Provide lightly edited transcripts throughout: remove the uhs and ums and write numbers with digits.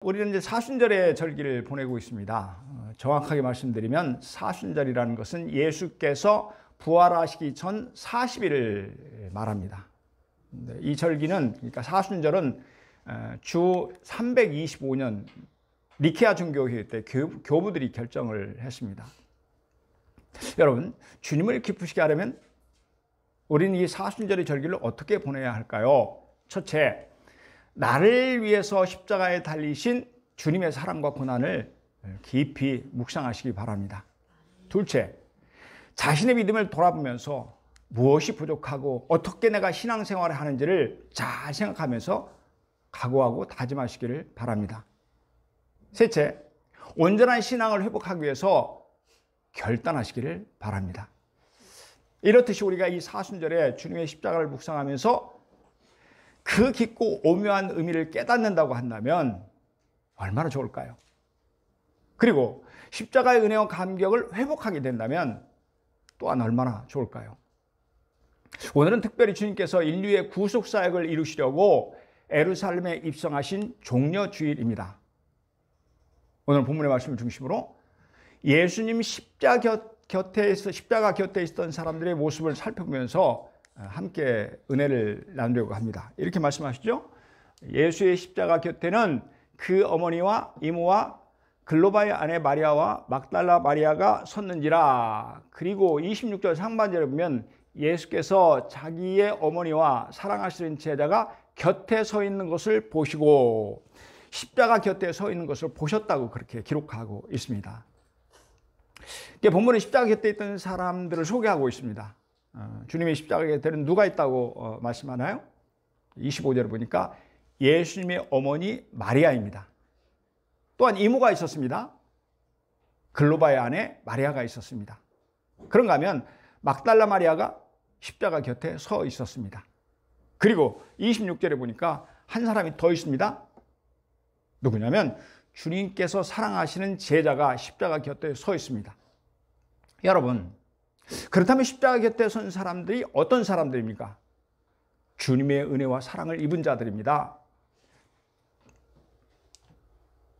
우리는 이제 사순절의 절기를 보내고 있습니다. 정확하게 말씀드리면 사순절이라는 것은 예수께서 부활하시기 전 40일을 말합니다. 이 절기는, 그러니까 사순절은 주 325년 니케아 종교회의 때 교부들이 결정을 했습니다. 여러분, 주님을 기쁘시게 하려면 우리는 이 사순절의 절기를 어떻게 보내야 할까요? 첫째, 나를 위해서 십자가에 달리신 주님의 사랑과 고난을 깊이 묵상하시기 바랍니다. 둘째, 자신의 믿음을 돌아보면서 무엇이 부족하고 어떻게 내가 신앙생활을 하는지를 잘 생각하면서 각오하고 다짐하시기를 바랍니다. 셋째, 온전한 신앙을 회복하기 위해서 결단하시기를 바랍니다. 이렇듯이 우리가 이 사순절에 주님의 십자가를 묵상하면서 그 깊고 오묘한 의미를 깨닫는다고 한다면 얼마나 좋을까요? 그리고 십자가의 은혜와 감격을 회복하게 된다면 또한 얼마나 좋을까요? 오늘은 특별히 주님께서 인류의 구속 사역을 이루시려고 예루살렘에 입성하신 종려주일입니다. 오늘 본문의 말씀을 중심으로 예수님 십자가 곁에 있었던 사람들의 모습을 살펴보면서 함께 은혜를 나누려고 합니다. 이렇게 말씀하시죠. 예수의 십자가 곁에는 그 어머니와 이모와 글로바의 아내 마리아와 막달라 마리아가 섰는지라. 그리고 26절 상반절에 보면 예수께서 자기의 어머니와 사랑하시는 제자가 곁에 서 있는 것을 보시고, 십자가 곁에 서 있는 것을 보셨다고 그렇게 기록하고 있습니다. 본문은 십자가 곁에 있던 사람들을 소개하고 있습니다. 주님의 십자가 곁에는 누가 있다고 말씀하나요? 25절을 보니까 예수님의 어머니 마리아입니다. 또한 이모가 있었습니다. 글로바의 아내 마리아가 있었습니다. 그런가 하면 막달라 마리아가 십자가 곁에 서 있었습니다. 그리고 26절에 보니까 한 사람이 더 있습니다. 누구냐면 주님께서 사랑하시는 제자가 십자가 곁에 서 있습니다. 여러분, 그렇다면 십자가 곁에 선 사람들이 어떤 사람들입니까? 주님의 은혜와 사랑을 입은 자들입니다.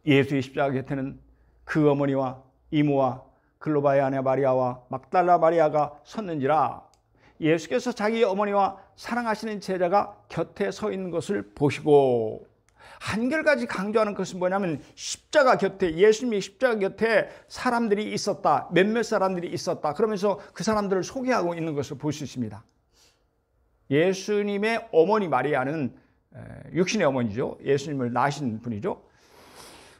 예수의 십자가 곁에는 그 어머니와 이모와 글로바의 아내 마리아와 막달라 마리아가 섰는지라. 예수께서 자기 어머니와 사랑하시는 제자가 곁에 서 있는 것을 보시고, 한결같이 강조하는 것은 뭐냐면 십자가 곁에, 예수님의 십자가 곁에 사람들이 있었다, 몇몇 사람들이 있었다, 그러면서 그 사람들을 소개하고 있는 것을 볼 수 있습니다. 예수님의 어머니 마리아는 육신의 어머니죠. 예수님을 낳으신 분이죠.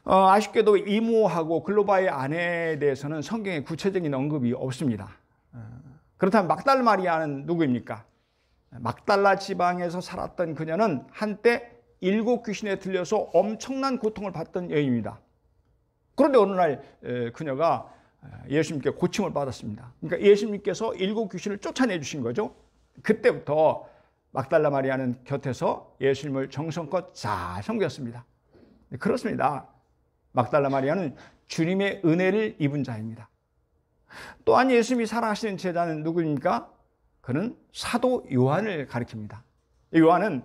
아쉽게도 이모하고 글로바의 아내에 대해서는 성경에 구체적인 언급이 없습니다. 그렇다면 막달라 마리아는 누구입니까? 막달라 지방에서 살았던 그녀는 한때 7 귀신에 들려서 엄청난 고통을 받던 여인입니다. 그런데 어느 날 그녀가 예수님께 고침을 받았습니다. 그러니까 예수님께서 7 귀신을 쫓아내 주신 거죠. 그때부터 막달라 마리아는 곁에서 예수님을 정성껏 잘 섬겼습니다. 그렇습니다. 막달라 마리아는 주님의 은혜를 입은 자입니다. 또한 예수님이 사랑하시는 제자는 누구입니까? 그는 사도 요한을 가리킵니다. 요한은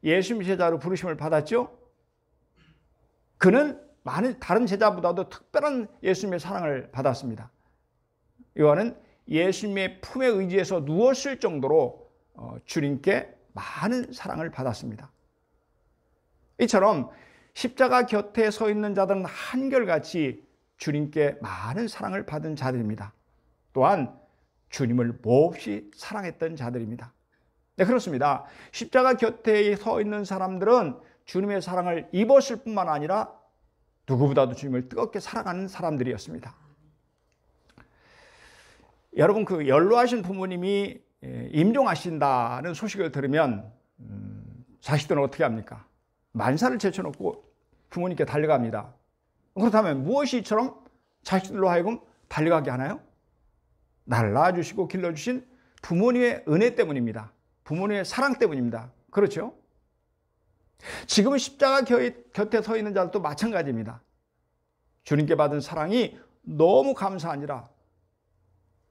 예수님 제자로 부르심을 받았죠. 그는 많은 다른 제자보다도 특별한 예수님의 사랑을 받았습니다. 요한은 예수님의 품에 의지해서 누웠을 정도로 주님께 많은 사랑을 받았습니다. 이처럼 십자가 곁에 서 있는 자들은 한결같이 주님께 많은 사랑을 받은 자들입니다. 또한 주님을 몹시 사랑했던 자들입니다. 네, 그렇습니다. 십자가 곁에 서 있는 사람들은 주님의 사랑을 입었을 뿐만 아니라 누구보다도 주님을 뜨겁게 사랑하는 사람들이었습니다. 여러분, 그 연로하신 부모님이 임종하신다는 소식을 들으면 자식들은 어떻게 합니까? 만사를 제쳐놓고 부모님께 달려갑니다. 그렇다면 무엇이 이처럼 자식들로 하여금 달려가게 하나요? 나를 낳아주시고 길러주신 부모님의 은혜 때문입니다. 부모님의 사랑 때문입니다. 그렇죠? 지금은 십자가 곁에 서 있는 자들도 마찬가지입니다. 주님께 받은 사랑이 너무 감사하니라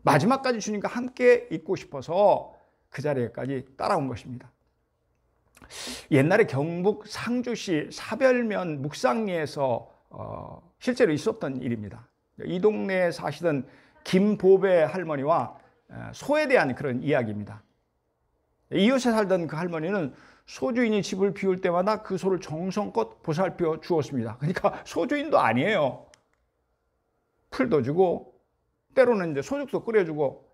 마지막까지 주님과 함께 있고 싶어서 그 자리에까지 따라온 것입니다. 옛날에 경북 상주시 사별면 묵상리에서 실제로 있었던 일입니다. 이 동네에 사시던 김보배 할머니와 소에 대한 그런 이야기입니다. 이웃에 살던 그 할머니는 소주인이 집을 비울 때마다 그 소를 정성껏 보살펴 주었습니다. 그러니까 소주인도 아니에요. 풀도 주고 때로는 이제 소죽도 끓여주고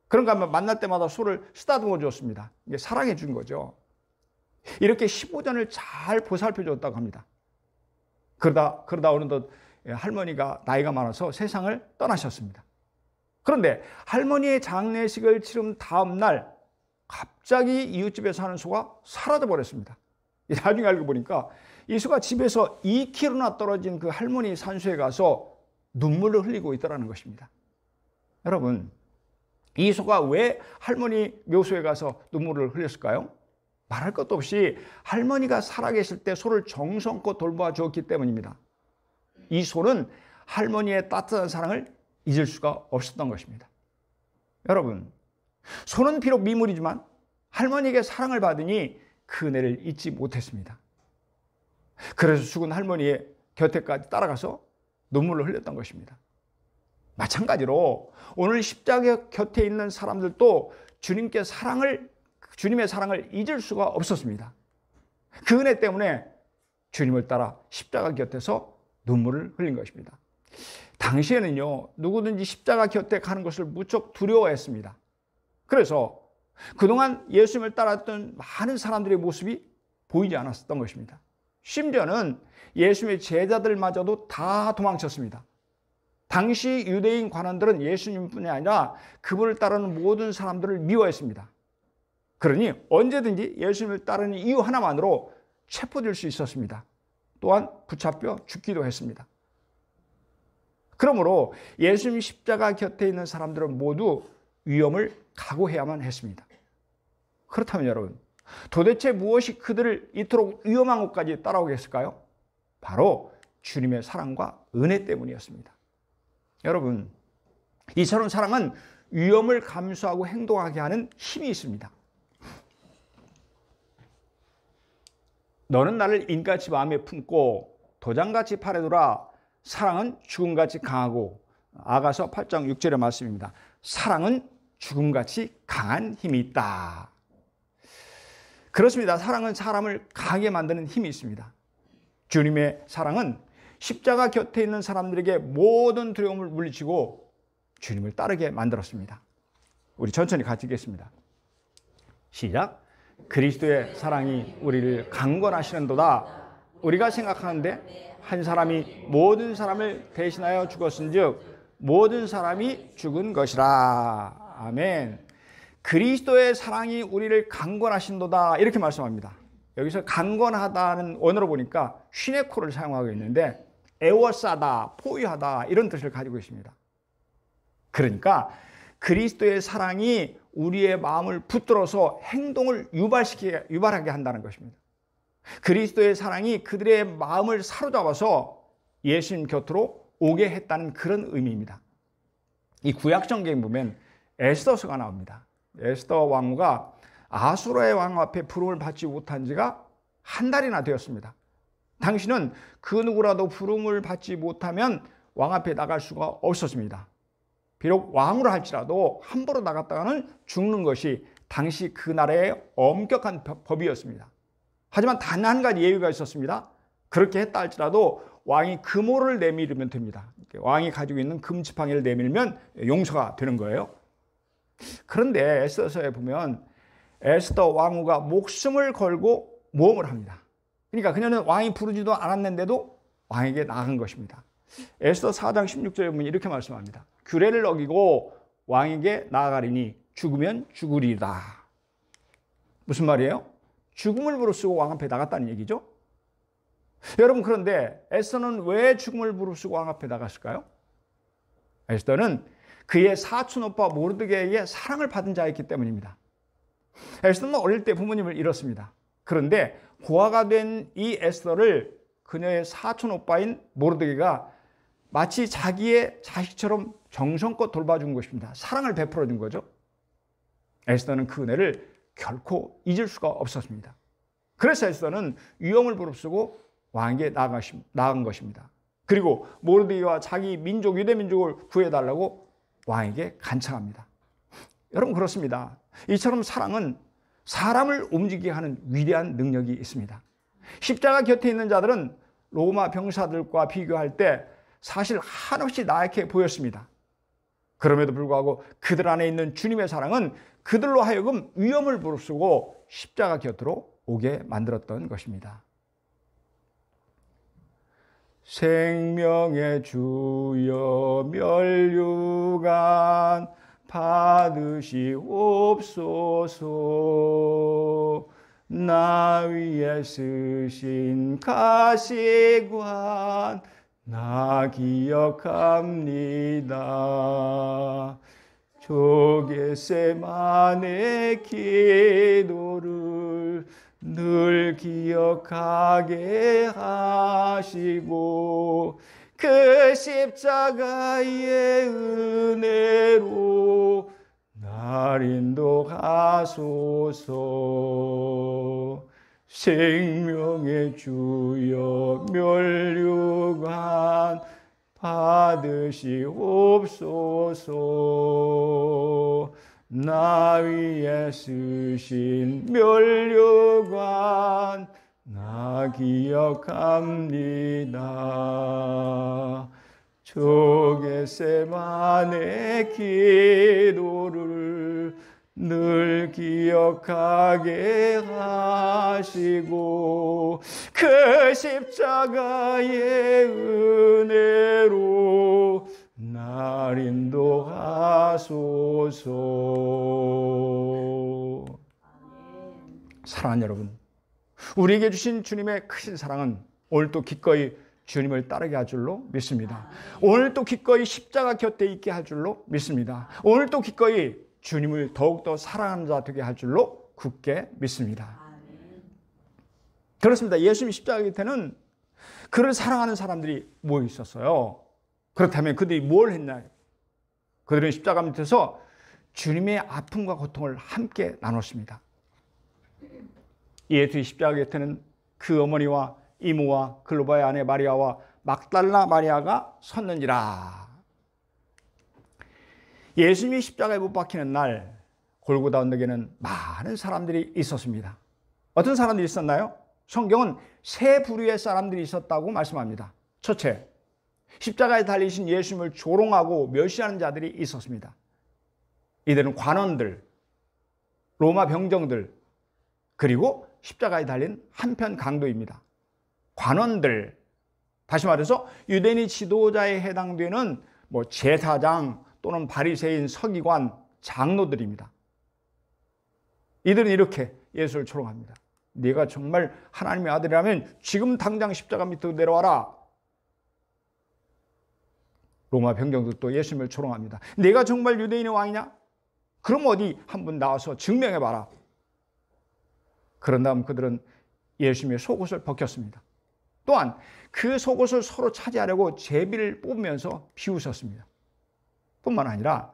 그런가 하면 만날 때마다 소를 쓰다듬어 주었습니다. 이게 사랑해 준 거죠. 이렇게 15년을 잘 보살펴 줬다고 합니다. 그러다 어느덧 할머니가 나이가 많아서 세상을 떠나셨습니다. 그런데 할머니의 장례식을 치른 다음 날 갑자기 이웃집에 사는 소가 사라져 버렸습니다. 나중에 알고 보니까 이 소가 집에서 2km나 떨어진 그 할머니 산소에 가서 눈물을 흘리고 있더라는 것입니다. 여러분, 이 소가 왜 할머니 묘소에 가서 눈물을 흘렸을까요? 말할 것도 없이 할머니가 살아계실 때 소를 정성껏 돌봐 주었기 때문입니다. 이 소는 할머니의 따뜻한 사랑을 잊을 수가 없었던 것입니다. 여러분, 소는 비록 미물이지만 할머니에게 사랑을 받으니 그 은혜를 잊지 못했습니다. 그래서 죽은 할머니의 곁에까지 따라가서 눈물을 흘렸던 것입니다. 마찬가지로 오늘 십자가 곁에 있는 사람들도 주님의 사랑을 잊을 수가 없었습니다. 그 은혜 때문에 주님을 따라 십자가 곁에서 눈물을 흘린 것입니다. 당시에는요, 누구든지 십자가 곁에 가는 것을 무척 두려워했습니다. 그래서 그동안 예수님을 따랐던 많은 사람들의 모습이 보이지 않았었던 것입니다. 심지어는 예수님의 제자들마저도 다 도망쳤습니다. 당시 유대인 관원들은 예수님뿐이 아니라 그분을 따르는 모든 사람들을 미워했습니다. 그러니 언제든지 예수님을 따르는 이유 하나만으로 체포될 수 있었습니다. 또한 붙잡혀 죽기도 했습니다. 그러므로 예수님 십자가 곁에 있는 사람들은 모두 위험을 각오해야만 했습니다. 그렇다면 여러분, 도대체 무엇이 그들을 이토록 위험한 곳까지 따라오게 했을까요? 바로 주님의 사랑과 은혜 때문이었습니다. 여러분, 이처럼 사랑은 위험을 감수하고 행동하게 하는 힘이 있습니다. 너는 나를 인같이 마음에 품고 도장같이 팔에 두라. 사랑은 죽음같이 강하고. 아가서 8장 6절의 말씀입니다. 사랑은 죽음같이 강한 힘이 있다. 그렇습니다. 사랑은 사람을 강하게 만드는 힘이 있습니다. 주님의 사랑은 십자가 곁에 있는 사람들에게 모든 두려움을 물리치고 주님을 따르게 만들었습니다. 우리 천천히 같이 읽겠습니다. 시작. 그리스도의 사랑이 우리를 강권하시는도다. 우리가 생각하는데 한 사람이 모든 사람을 대신하여 죽었은즉 모든 사람이 죽은 것이라. 아멘. 그리스도의 사랑이 우리를 강권하신도다, 이렇게 말씀합니다. 여기서 강권하다는 원어로 보니까 휘네코를 사용하고 있는데 애워싸다, 포위하다 이런 뜻을 가지고 있습니다. 그러니까 그리스도의 사랑이 우리의 마음을 붙들어서 행동을 유발하게 한다는 것입니다. 그리스도의 사랑이 그들의 마음을 사로잡아서 예수님 곁으로 오게 했다는 그런 의미입니다. 이 구약성경에 보면 에스더서가 나옵니다. 에스더 왕후가 아수라의 왕 앞에 부름을 받지 못한 지가 한 달이나 되었습니다. 당신은 그 누구라도 부름을 받지 못하면 왕 앞에 나갈 수가 없었습니다. 비록 왕으로 할지라도 함부로 나갔다가는 죽는 것이 당시 그 나라의 엄격한 법이었습니다. 하지만 단 한 가지 예외가 있었습니다. 그렇게 했다 할지라도 왕이 금오를 내밀면 됩니다. 왕이 가지고 있는 금지팡이를 내밀면 용서가 되는 거예요. 그런데 에스더서에 보면 에스더 왕후가 목숨을 걸고 모험을 합니다. 그러니까 그녀는 왕이 부르지도 않았는데도 왕에게 나간 것입니다. 에스더 4장 16절에 보면 이렇게 말씀합니다. 규례를 어기고 왕에게 나아가리니 죽으면 죽으리라. 무슨 말이에요? 죽음을 무릅쓰고 왕 앞에 나갔다는 얘기죠. 여러분, 그런데 에스더는 왜 죽음을 무릅쓰고 왕 앞에 나갔을까요? 에스더는 그의 사촌 오빠 모르드게에게 사랑을 받은 자였기 때문입니다. 에스더는 어릴 때 부모님을 잃었습니다. 그런데 고아가 된 이 에스더를 그녀의 사촌 오빠인 모르드게가 마치 자기의 자식처럼 정성껏 돌봐준 것입니다. 사랑을 베풀어 준 거죠. 에스더는 그 은혜를 결코 잊을 수가 없었습니다. 그래서 에스더는 위험을 무릅쓰고 왕에게 나간 것입니다. 그리고 모르드게와 자기 민족, 유대 민족을 구해달라고 왕에게 간청합니다. 여러분, 그렇습니다. 이처럼 사랑은 사람을 움직이게 하는 위대한 능력이 있습니다. 십자가 곁에 있는 자들은 로마 병사들과 비교할 때 사실 한없이 나약해 보였습니다. 그럼에도 불구하고 그들 안에 있는 주님의 사랑은 그들로 하여금 위험을 무릅쓰고 십자가 곁으로 오게 만들었던 것입니다. 생명의 주여 면류관 받으시옵소서. 나 위에 쓰신 가시관 나 기억합니다. 저 겟세마네 기도를 늘 기억하게 하시고 그 십자가의 은혜로 날 인도하소서. 생명의 주여 면류관 받으시옵소서. 나 위에 쓰신 면류관 나 기억합니다. 저 겟세마네 기도를 늘 기억하게 하시고 그 십자가의 은혜로 날 인도하소서. 사랑하는 여러분, 우리에게 주신 주님의 크신 사랑은 오늘도 기꺼이 주님을 따르게 할 줄로 믿습니다. 오늘도 기꺼이 십자가 곁에 있게 할 줄로 믿습니다. 오늘도 기꺼이 주님을 더욱더 사랑하는 자 되게 할 줄로 굳게 믿습니다. 그렇습니다. 예수님 십자가 곁에는 그를 사랑하는 사람들이 모여 있었어요. 그렇다면 그들이 뭘 했나요? 그들은 십자가 밑에서 주님의 아픔과 고통을 함께 나눴습니다. 예수의 십자가 곁에는 그 어머니와 이모와 글로바의 아내 마리아와 막달라 마리아가 섰는지라. 예수님이 십자가에 못 박히는 날 골고다 언덕에는 많은 사람들이 있었습니다. 어떤 사람들이 있었나요? 성경은 세 부류의 사람들이 있었다고 말씀합니다. 첫째, 십자가에 달리신 예수님을 조롱하고 멸시하는 자들이 있었습니다. 이들은 관원들, 로마 병정들, 그리고 십자가에 달린 한편 강도입니다. 관원들, 다시 말해서 유대인 지도자에 해당되는 제사장 또는 바리새인, 서기관, 장로들입니다. 이들은 이렇게 예수를 조롱합니다. 네가 정말 하나님의 아들이라면 지금 당장 십자가 밑으로 내려와라. 로마 병정들도 예수님을 조롱합니다. 네가 정말 유대인의 왕이냐? 그럼 어디 한번 나와서 증명해봐라. 그런 다음 그들은 예수님의 속옷을 벗겼습니다. 또한 그 속옷을 서로 차지하려고 제비를 뽑으면서 비웃었습니다. 뿐만 아니라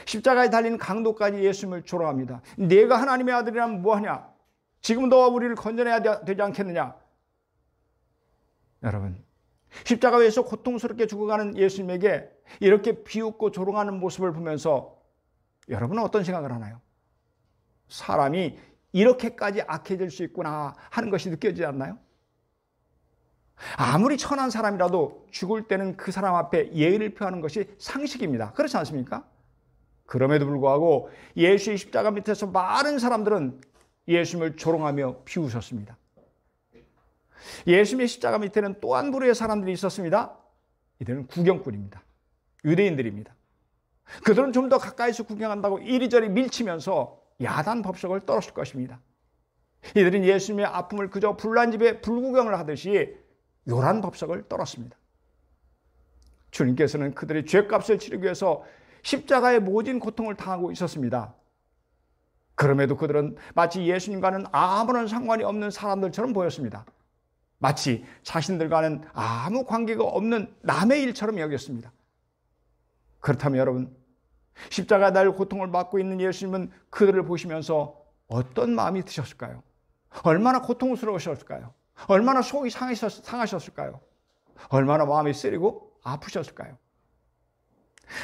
십자가에 달린 강도까지 예수님을 조롱합니다. 네가 하나님의 아들이라면 뭐하냐? 지금 너와 우리를 건져내야 되지 않겠느냐? 여러분, 십자가 위에서 고통스럽게 죽어가는 예수님에게 이렇게 비웃고 조롱하는 모습을 보면서 여러분은 어떤 생각을 하나요? 사람이 이렇게까지 악해질 수 있구나 하는 것이 느껴지지 않나요? 아무리 천한 사람이라도 죽을 때는 그 사람 앞에 예의를 표하는 것이 상식입니다. 그렇지 않습니까? 그럼에도 불구하고 예수의 십자가 밑에서 많은 사람들은 예수님을 조롱하며 비웃었습니다. 예수님의 십자가 밑에는 또 한 부류의 사람들이 있었습니다. 이들은 구경꾼입니다. 유대인들입니다. 그들은 좀 더 가까이서 구경한다고 이리저리 밀치면서 야단 법석을 떨었을 것입니다. 이들은 예수님의 아픔을 그저 불난 집에 불구경을 하듯이 요란 법석을 떨었습니다. 주님께서는 그들의 죄값을 치르기 위해서 십자가의 모진 고통을 당하고 있었습니다. 그럼에도 그들은 마치 예수님과는 아무런 상관이 없는 사람들처럼 보였습니다. 마치 자신들과는 아무 관계가 없는 남의 일처럼 여겼습니다. 그렇다면 여러분, 십자가에 달려 고통을 받고 있는 예수님은 그들을 보시면서 어떤 마음이 드셨을까요? 얼마나 고통스러우셨을까요? 얼마나 속이 상하셨을까요? 얼마나 마음이 쓰리고 아프셨을까요?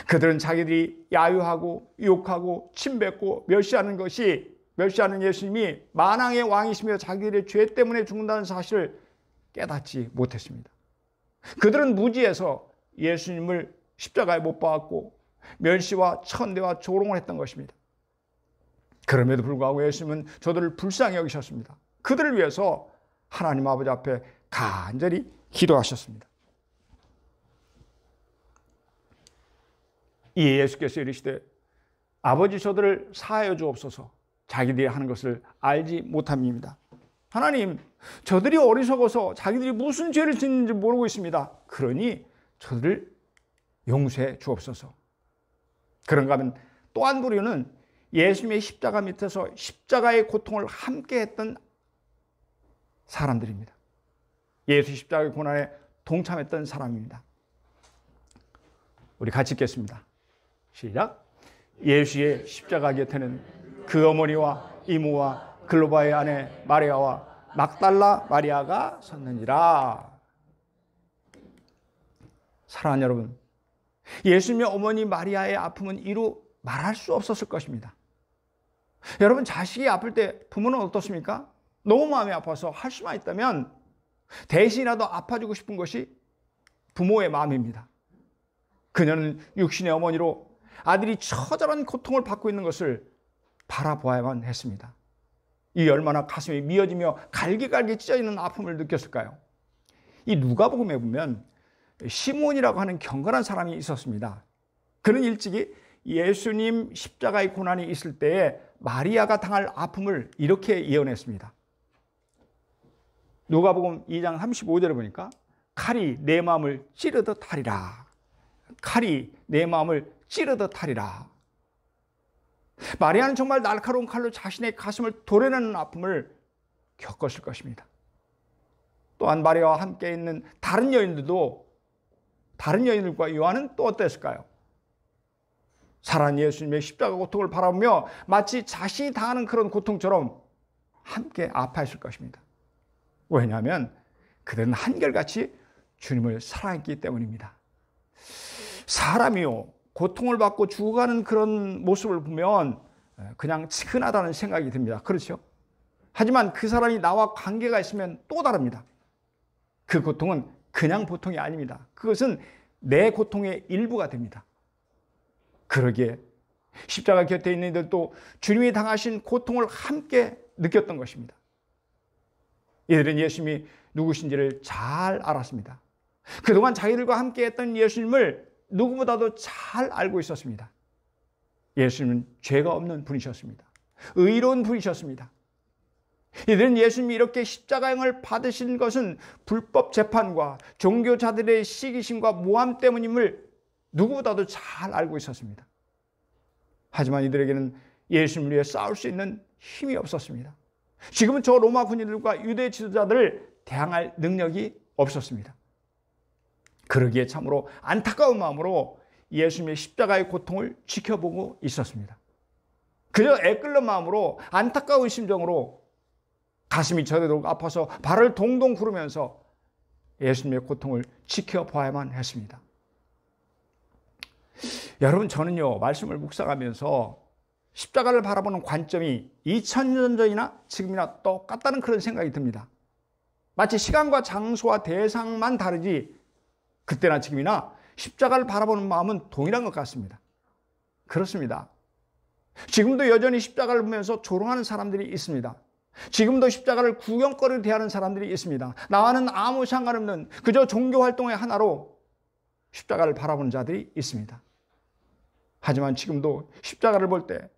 그들은 자기들이 야유하고 욕하고 침뱉고 멸시하는 예수님이 만왕의 왕이시며 자기들의 죄 때문에 죽는다는 사실을 깨닫지 못했습니다. 그들은 무지해서 예수님을 십자가에 못 박았고 멸시와 천대와 조롱을 했던 것입니다. 그럼에도 불구하고 예수님은 저들을 불쌍히 여기셨습니다. 그들을 위해서 하나님 아버지 앞에 간절히 기도하셨습니다. 이에 예수께서 이르시되 아버지 저들을 사하여 주옵소서 자기들이 하는 것을 알지 못함입니다. 하나님, 저들이 어리석어서 자기들이 무슨 죄를 짓는지 모르고 있습니다. 그러니 저들을 용서해 주옵소서. 그런가 하면 또 한 부류는 예수님의 십자가 밑에서 십자가의 고통을 함께 했던 사람들입니다. 예수 십자가의 고난에 동참했던 사람입니다. 우리 같이 읽겠습니다. 시작. 예수의 십자가 곁에는 그 어머니와 이모와 글로바의 아내 마리아와 막달라 마리아가 섰느니라. 사랑하는 여러분, 예수님의 어머니 마리아의 아픔은 이루 말할 수 없었을 것입니다. 여러분, 자식이 아플 때 부모는 어떻습니까? 너무 마음이 아파서 할 수만 있다면 대신이라도 아파주고 싶은 것이 부모의 마음입니다. 그녀는 육신의 어머니로 아들이 처절한 고통을 받고 있는 것을 바라보아야만 했습니다. 이 얼마나 가슴이 미어지며 갈기갈기 찢어지는 아픔을 느꼈을까요? 이 누가복음에 보면 시몬이라고 하는 경건한 사람이 있었습니다. 그는 일찍이 예수님 십자가의 고난이 있을 때에 마리아가 당할 아픔을 이렇게 예언했습니다. 누가복음 2장 35절에 보니까 칼이 내 마음을 찌르듯 하리라. 칼이 내 마음을 찌르듯 하리라. 마리아는 정말 날카로운 칼로 자신의 가슴을 도려내는 아픔을 겪었을 것입니다. 또한 마리아와 함께 있는 다른 여인들과 요한은 또 어땠을까요? 살아난 예수님의 십자가 고통을 바라보며 마치 자신이 당하는 그런 고통처럼 함께 아파했을 것입니다. 왜냐하면 그들은 한결같이 주님을 사랑했기 때문입니다. 사람이요, 고통을 받고 죽어가는 그런 모습을 보면 그냥 측은하다는 생각이 듭니다. 그렇죠? 하지만 그 사람이 나와 관계가 있으면 또 다릅니다. 그 고통은 그냥 보통이 아닙니다. 그것은 내 고통의 일부가 됩니다. 그러기에 십자가 곁에 있는 이들도 주님이 당하신 고통을 함께 느꼈던 것입니다. 이들은 예수님이 누구신지를 잘 알았습니다. 그동안 자기들과 함께 했던 예수님을 누구보다도 잘 알고 있었습니다. 예수님은 죄가 없는 분이셨습니다. 의로운 분이셨습니다. 이들은 예수님이 이렇게 십자가형을 받으신 것은 불법 재판과 종교자들의 시기심과 모함 때문임을 누구보다도 잘 알고 있었습니다. 하지만 이들에게는 예수님을 위해 싸울 수 있는 힘이 없었습니다. 지금은 저 로마 군인들과 유대 지도자들을 대항할 능력이 없었습니다. 그러기에 참으로 안타까운 마음으로 예수님의 십자가의 고통을 지켜보고 있었습니다. 그저 애끓는 마음으로 안타까운 심정으로 가슴이 저리도록 아파서 발을 동동 구르면서 예수님의 고통을 지켜봐야만 했습니다. 여러분, 저는요, 말씀을 묵상하면서 십자가를 바라보는 관점이 2000년 전이나 지금이나 똑같다는 그런 생각이 듭니다. 마치 시간과 장소와 대상만 다르지 그때나 지금이나 십자가를 바라보는 마음은 동일한 것 같습니다. 그렇습니다. 지금도 여전히 십자가를 보면서 조롱하는 사람들이 있습니다. 지금도 십자가를 구경거리로 대하는 사람들이 있습니다. 나와는 아무 상관없는 그저 종교 활동의 하나로 십자가를 바라보는 자들이 있습니다. 하지만 지금도 십자가를 볼 때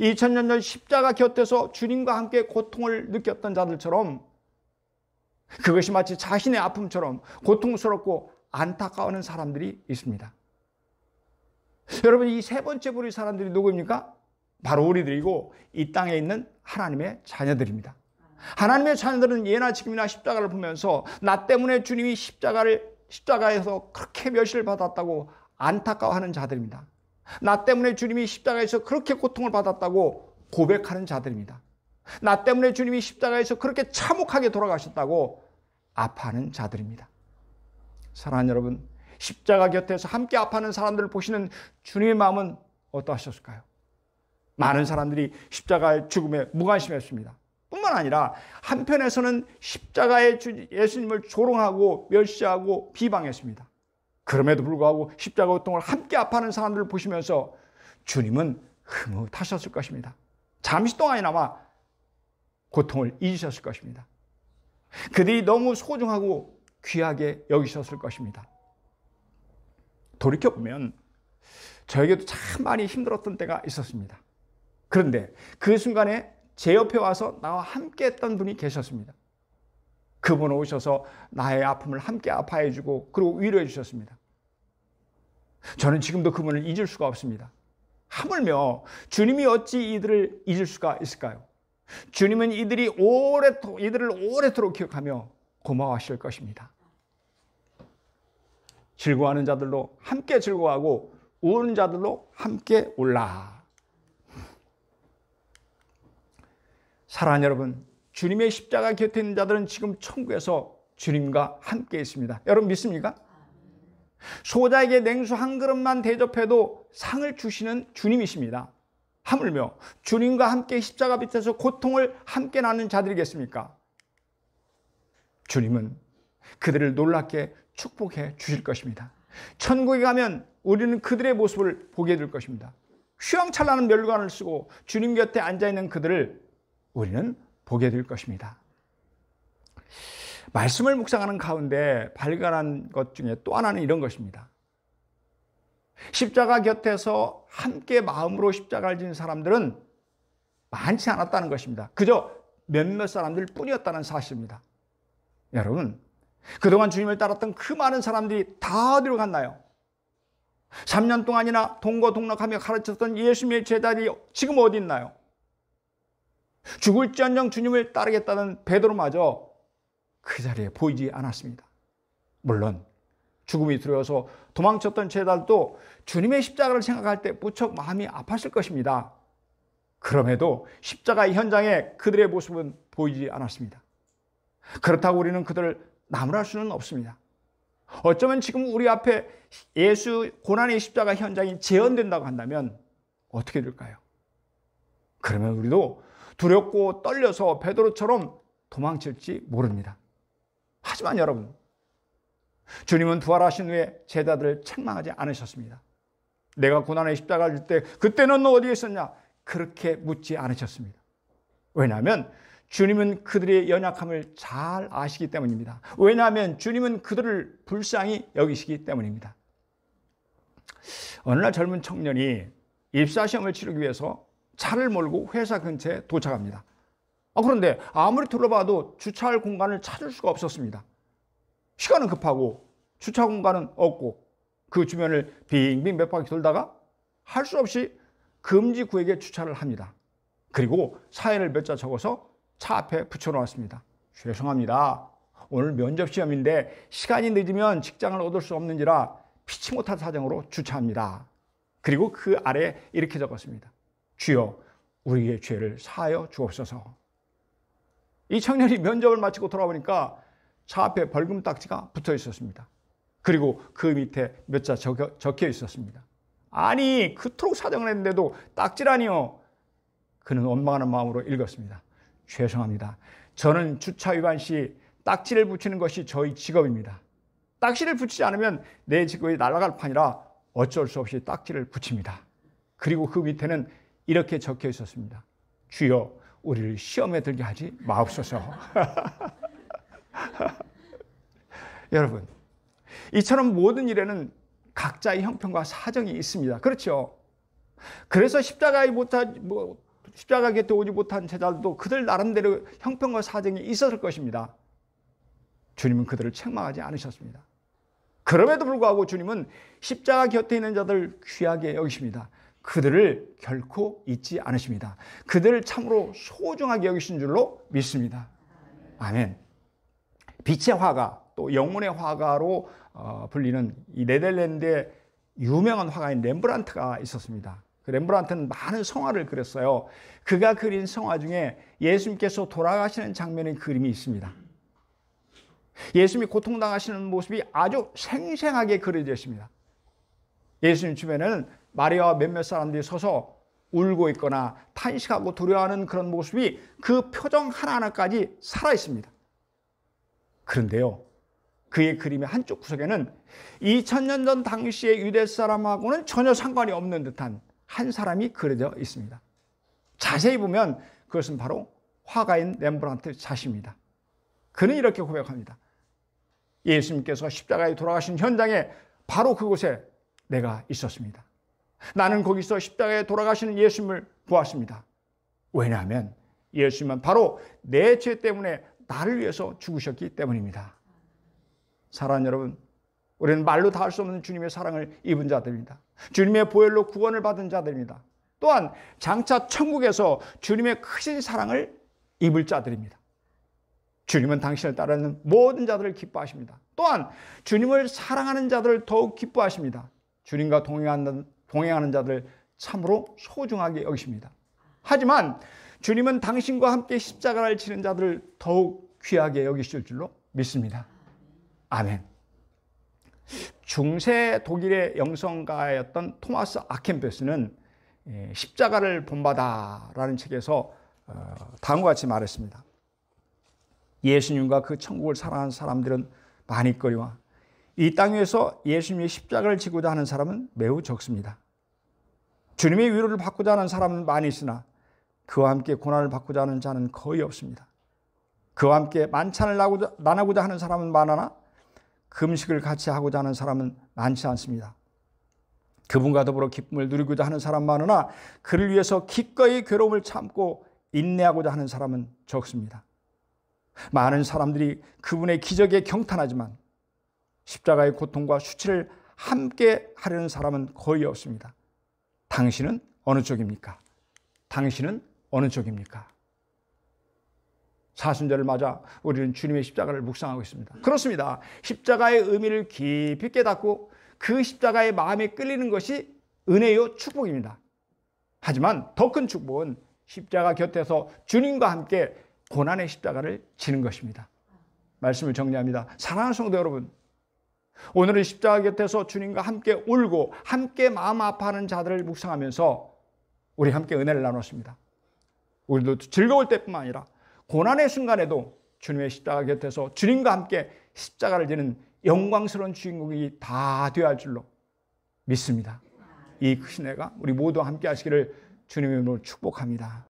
2000년 전 십자가 곁에서 주님과 함께 고통을 느꼈던 자들처럼 그것이 마치 자신의 아픔처럼 고통스럽고 안타까워하는 사람들이 있습니다. 여러분, 이 세 번째 부류의 사람들이 누구입니까? 바로 우리들이고 이 땅에 있는 하나님의 자녀들입니다. 하나님의 자녀들은 예나 지금이나 십자가를 보면서 나 때문에 주님이 십자가에서 그렇게 멸시를 받았다고 안타까워하는 자들입니다. 나 때문에 주님이 십자가에서 그렇게 고통을 받았다고 고백하는 자들입니다. 나 때문에 주님이 십자가에서 그렇게 참혹하게 돌아가셨다고 아파하는 자들입니다. 사랑하는 여러분, 십자가 곁에서 함께 아파하는 사람들을 보시는 주님의 마음은 어떠하셨을까요? 많은 사람들이 십자가의 죽음에 무관심했습니다. 뿐만 아니라 한편에서는 십자가의 예수님을 조롱하고 멸시하고 비방했습니다. 그럼에도 불구하고 십자가 고통을 함께 아파하는 사람들을 보시면서 주님은 흐뭇하셨을 것입니다. 잠시 동안이나마 고통을 잊으셨을 것입니다. 그들이 너무 소중하고 귀하게 여기셨을 것입니다. 돌이켜보면 저에게도 참 많이 힘들었던 때가 있었습니다. 그런데 그 순간에 제 옆에 와서 나와 함께 했던 분이 계셨습니다. 그분 오셔서 나의 아픔을 함께 아파해 주고 그리고 위로해 주셨습니다. 저는 지금도 그분을 잊을 수가 없습니다. 하물며 주님이 어찌 이들을 잊을 수가 있을까요? 주님은 이들을 오래도록 기억하며 고마워하실 것입니다. 즐거워하는 자들로 함께 즐거워하고 우는 자들로 함께 울라. 사랑하는 여러분, 주님의 십자가 곁에 있는 자들은 지금 천국에서 주님과 함께 있습니다. 여러분 믿습니까? 소자에게 냉수 한 그릇만 대접해도 상을 주시는 주님이십니다. 하물며 주님과 함께 십자가 밑에서 고통을 함께 나누는 자들이겠습니까? 주님은 그들을 놀랍게 축복해 주실 것입니다. 천국에 가면 우리는 그들의 모습을 보게 될 것입니다. 휘황찬란한 멸관을 쓰고 주님 곁에 앉아있는 그들을 우리는 보게 될 것입니다. 말씀을 묵상하는 가운데 발견한 것 중에 또 하나는 이런 것입니다. 십자가 곁에서 함께 마음으로 십자가를 지는 사람들은 많지 않았다는 것입니다. 그저 몇몇 사람들 뿐이었다는 사실입니다. 여러분, 그동안 주님을 따랐던 그 많은 사람들이 다 어디로 갔나요? 3년 동안이나 동거동락하며 가르쳤던 예수님의 제자들이 지금 어디 있나요? 죽을지언정 주님을 따르겠다는 베드로마저 그 자리에 보이지 않았습니다. 물론 죽음이 두려워서 도망쳤던 제자들도 주님의 십자가를 생각할 때 무척 마음이 아팠을 것입니다. 그럼에도 십자가의 현장에 그들의 모습은 보이지 않았습니다. 그렇다고 우리는 그들을 나무랄 수는 없습니다. 어쩌면 지금 우리 앞에 예수 고난의 십자가 현장이 재현된다고 한다면 어떻게 될까요? 그러면 우리도 두렵고 떨려서 베드로처럼 도망칠지 모릅니다. 하지만 여러분, 주님은 부활하신 후에 제자들을 책망하지 않으셨습니다. 내가 고난의 십자가를 질 때 그때는 너 어디에 있었냐? 그렇게 묻지 않으셨습니다. 왜냐하면 주님은 그들의 연약함을 잘 아시기 때문입니다. 왜냐하면 주님은 그들을 불쌍히 여기시기 때문입니다. 어느 날 젊은 청년이 입사시험을 치르기 위해서 차를 몰고 회사 근처에 도착합니다. 그런데 아무리 둘러봐도 주차할 공간을 찾을 수가 없었습니다. 시간은 급하고 주차 공간은 없고 그 주변을 빙빙 몇 바퀴 돌다가 할 수 없이 금지 구역에 주차를 합니다. 그리고 사연을 몇 자 적어서 차 앞에 붙여놓았습니다. 죄송합니다. 오늘 면접시험인데 시간이 늦으면 직장을 얻을 수 없는지라 피치 못할 사정으로 주차합니다. 그리고 그 아래에 이렇게 적었습니다. 주여, 우리의 죄를 사하여 주옵소서. 이 청년이 면접을 마치고 돌아오니까 차 앞에 벌금 딱지가 붙어 있었습니다. 그리고 그 밑에 몇 자 적혀 있었습니다. 아니, 그토록 사정을 했는데도 딱지라니요. 그는 원망하는 마음으로 읽었습니다. 죄송합니다. 저는 주차 위반 시 딱지를 붙이는 것이 저희 직업입니다. 딱지를 붙이지 않으면 내 직업이 날아갈 판이라 어쩔 수 없이 딱지를 붙입니다. 그리고 그 밑에는 이렇게 적혀 있었습니다. 주여, 우리를 시험에 들게 하지 마옵소서. 여러분, 이처럼 모든 일에는 각자의 형편과 사정이 있습니다. 그렇죠? 그래서 십자가 곁에 오지 못한 제자들도 그들 나름대로 형편과 사정이 있었을 것입니다. 주님은 그들을 책망하지 않으셨습니다. 그럼에도 불구하고 주님은 십자가 곁에 있는 자들 귀하게 여기십니다. 그들을 결코 잊지 않으십니다. 그들을 참으로 소중하게 여기신 줄로 믿습니다. 아멘. 빛의 화가, 또 영혼의 화가로 불리는 이 네덜란드의 유명한 화가인 렘브란트가 있었습니다. 렘브란트는 많은 성화를 그렸어요. 그가 그린 성화 중에 예수님께서 돌아가시는 장면의 그림이 있습니다. 예수님이 고통당하시는 모습이 아주 생생하게 그려져 있습니다. 예수님 주변에는 마리아와 몇몇 사람들이 서서 울고 있거나 탄식하고 두려워하는 그런 모습이 그 표정 하나하나까지 살아 있습니다. 그런데요, 그의 그림의 한쪽 구석에는 2000년 전 당시의 유대 사람하고는 전혀 상관이 없는 듯한 한 사람이 그려져 있습니다. 자세히 보면 그것은 바로 화가인 렘브란트 자신입니다. 그는 이렇게 고백합니다. 예수님께서 십자가에 돌아가신 현장에 바로 그곳에 내가 있었습니다. 나는 거기서 십자가에 돌아가시는 예수님을 보았습니다. 왜냐하면 예수님은 바로 내 죄 때문에 나를 위해서 죽으셨기 때문입니다. 사랑하는 여러분, 우리는 말로 다 할 수 없는 주님의 사랑을 입은 자들입니다. 주님의 보혈로 구원을 받은 자들입니다. 또한 장차 천국에서 주님의 크신 사랑을 입을 자들입니다. 주님은 당신을 따르는 모든 자들을 기뻐하십니다. 또한 주님을 사랑하는 자들을 더욱 기뻐하십니다. 주님과 동행하는 자들 참으로 소중하게 여기십니다. 하지만 주님은 당신과 함께 십자가를 지는 자들을 더욱 귀하게 여기실 줄로 믿습니다. 아멘. 중세 독일의 영성가였던 토마스 아켄베스는 십자가를 본받아라는 책에서 다음과 같이 말했습니다. 예수님과 그 천국을 사랑하는 사람들은 많이 있거니와 이 땅 위에서 예수님의 십자가를 지고자 하는 사람은 매우 적습니다. 주님의 위로를 받고자 하는 사람은 많이 있으나 그와 함께 고난을 받고자 하는 자는 거의 없습니다. 그와 함께 만찬을 나누고자 하는 사람은 많으나 금식을 같이 하고자 하는 사람은 많지 않습니다. 그분과 더불어 기쁨을 누리고자 하는 사람 많으나 그를 위해서 기꺼이 괴로움을 참고 인내하고자 하는 사람은 적습니다. 많은 사람들이 그분의 기적에 경탄하지만 십자가의 고통과 수치를 함께 하려는 사람은 거의 없습니다. 당신은 어느 쪽입니까? 당신은 어느 쪽입니까? 사순절을 맞아 우리는 주님의 십자가를 묵상하고 있습니다. 그렇습니다. 십자가의 의미를 깊이 깨닫고 그 십자가의 마음에 끌리는 것이 은혜요 축복입니다. 하지만 더 큰 축복은 십자가 곁에서 주님과 함께 고난의 십자가를 지는 것입니다. 말씀을 정리합니다. 사랑하는 성도 여러분, 오늘은 십자가 곁에서 주님과 함께 울고 함께 마음 아파하는 자들을 묵상하면서 우리 함께 은혜를 나눴습니다. 우리도 즐거울 때뿐만 아니라 고난의 순간에도 주님의 십자가 곁에서 주님과 함께 십자가를 지는 영광스러운 주인공이 다 되어야 할 줄로 믿습니다. 이 크신 애가 우리 모두 함께 하시기를 주님의 이름으로 축복합니다.